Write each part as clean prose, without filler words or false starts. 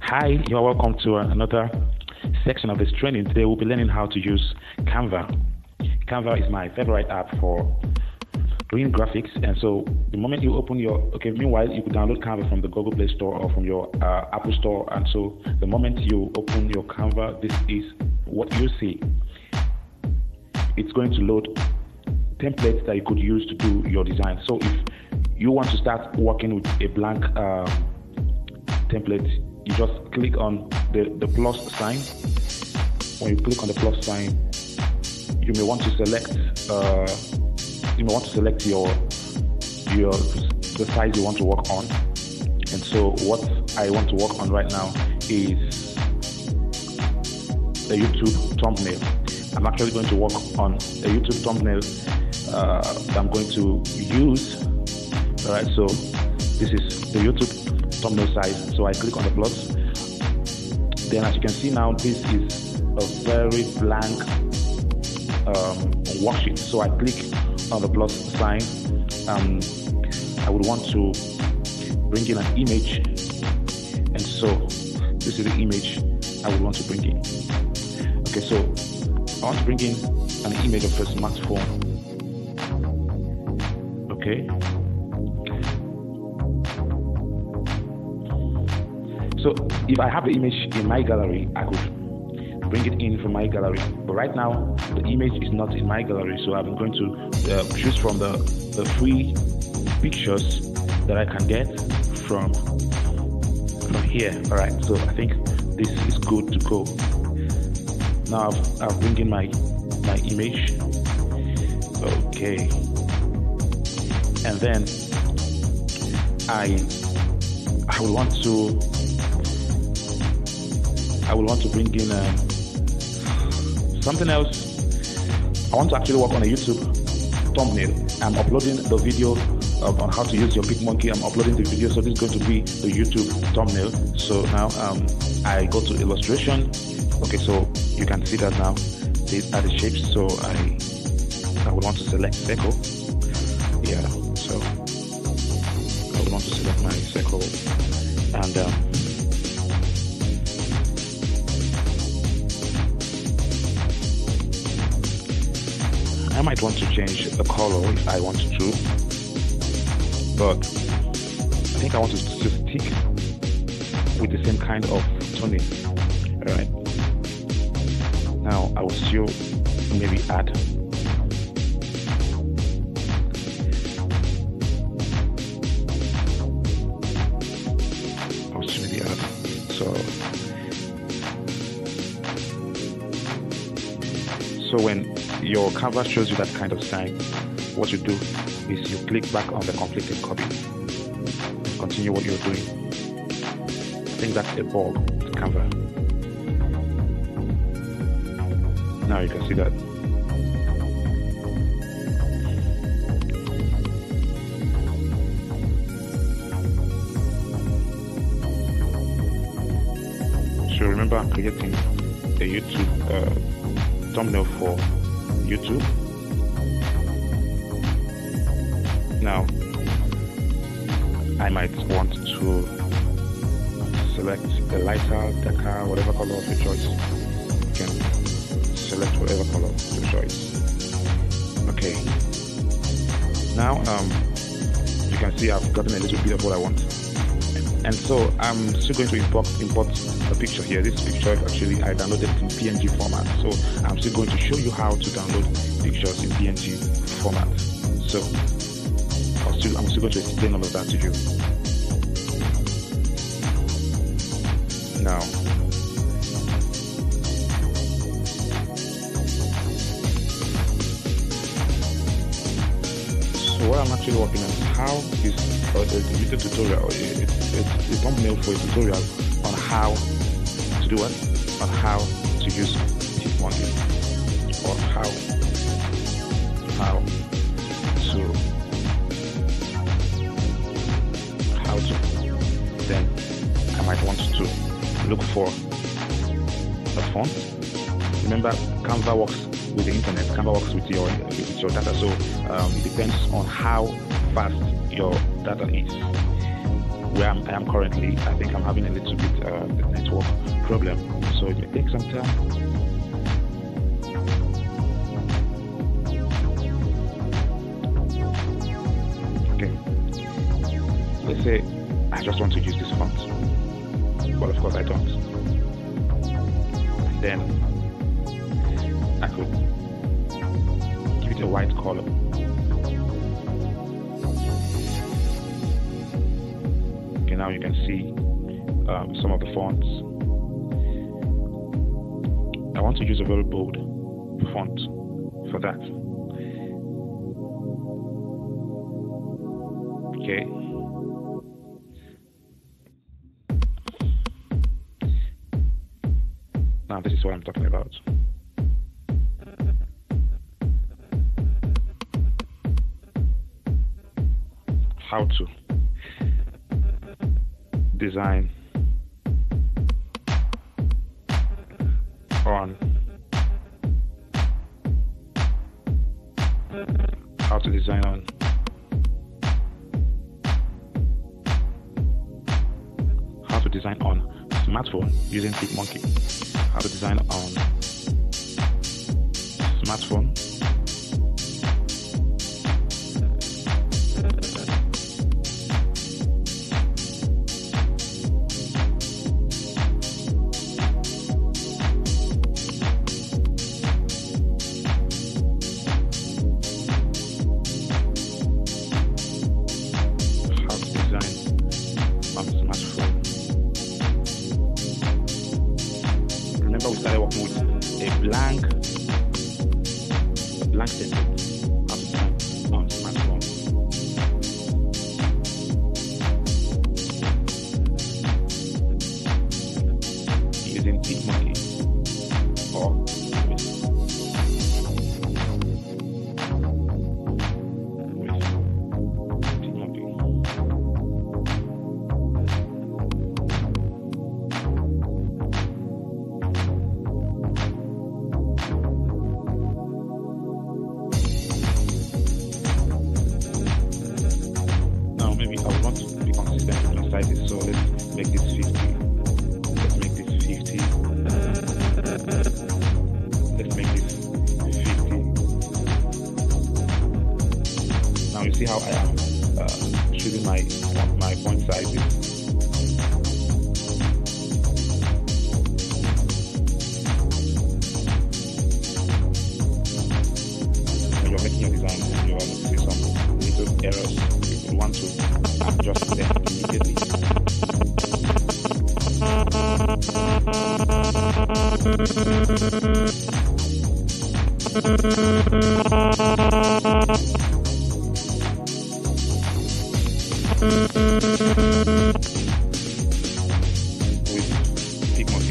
Hi, you are welcome to another section of this training. Today we'll be learning how to use Canva. Canva is my favorite app for doing graphics, and so the moment you open meanwhile you could download Canva from the Google Play Store or from your Apple Store, and so the moment you open your Canva, this is what you see. It's going to load templates that you could use to do your design. So if you want to start working with a blank template, you just click on the plus sign. When you click on the plus sign, you may want to select the size you want to work on. And so what I want to work on right now is a YouTube thumbnail. I'm actually going to work on a YouTube thumbnail that I'm going to use. All right, so this is the YouTube thumbnail size. So I click on the plus. Then as you can see now, this is a very blank worksheet. So I click on the plus sign. I would want to bring in an image, and so this is the image I would want to bring in. Okay, so I want to bring in an image of a smartphone. Okay. So if I have the image in my gallery, I could bring it in from my gallery. But right now, the image is not in my gallery, so I'm going to choose from the free pictures that I can get from here. All right, so I think this is good to go. Now I'll bring in my image. Okay, and then I will want to bring in something else. I want to actually work on a YouTube thumbnail. I'm uploading the video on how to use your PicMonkey. I'm uploading the video, so this is going to be the YouTube thumbnail. So now I go to illustration. Okay, so you can see that now. These are the shapes. So I would want to select circle. Yeah, so I would want to select my circle, and I might want to change the color if I want to, but I think I want to stick with the same kind of toning. Alright. Now I will still maybe add. So when your Canva shows you that kind of sign, what you do is you click back on the completed copy and continue what you're doing. I think that's a bulb to Canva. Now you can see that. So remember, I'm creating a YouTube thumbnail for YouTube. Now I might want to select the lighter, darker, whatever color of your choice. You can select whatever color of your choice. Okay. Now you can see I've gotten a little bit of what I want. And so I'm still going to import a picture here. This picture actually I downloaded it in PNG format. So I'm still going to show you how to download pictures in PNG format. So I'm still going to explain all of that to you. Now, so what I'm actually working on is how is the video tutorial. It's a thumbnail for a tutorial on how to do it, on how to use PicMonkey, or how to. Then I might want to look for a font. Remember, Canva works with the internet. Canva works with your data, so it depends on how fast your data is. where I am currently, I think I'm having a little bit network problem, so it may take some time. Okay, let's say I just want to use this font, but of course I don't. And then I could give it a white color. Okay, now you can see some of the fonts. I want to use a very bold font for that. Okay. Now this is what I'm talking about. How to design on smartphone using FunIQ. How to design on smartphone Remember, we started working with a blank sentence on smartphone. Using FunIQ or sizes, so let's make this 50. Let's make this 50. Let's make this 50. Now you see how I am choosing my font sizes. When you're making your design and you want to see some little errors, you would want to adjust them immediately. With FunIQ.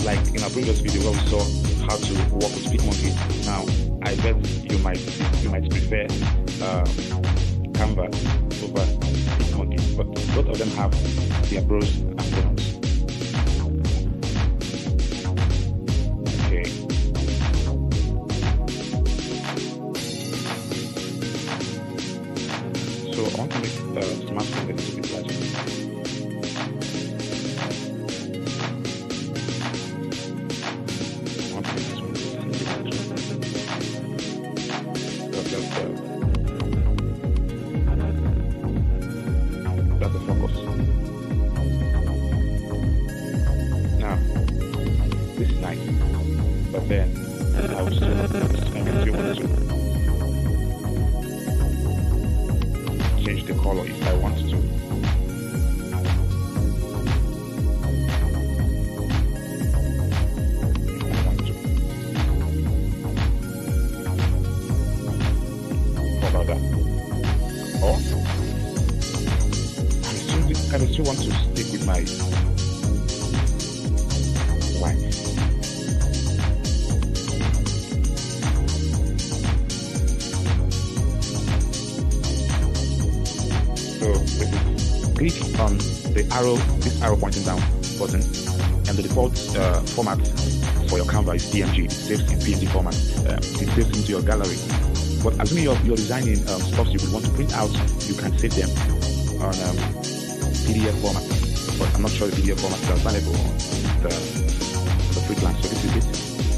Like in our previous video where we saw how to work with FunIQ. Now I bet you might prefer Canva over FunIQ, but both of them have their pros and cons. Okay. So I want to make smartphone a little bit larger. That's the focus. Now, this is nice, but then I will still want to change the color if I want to. Or I still want to stick with my white. So click on the arrow, this arrow pointing down button, and the default format for your Canva is PNG. It saves in PNG format. It saves into your gallery. But assuming you're designing stuff you would want to print out, you can save them on PDF format. But I'm not sure the PDF format is available on the free plan. So this is it.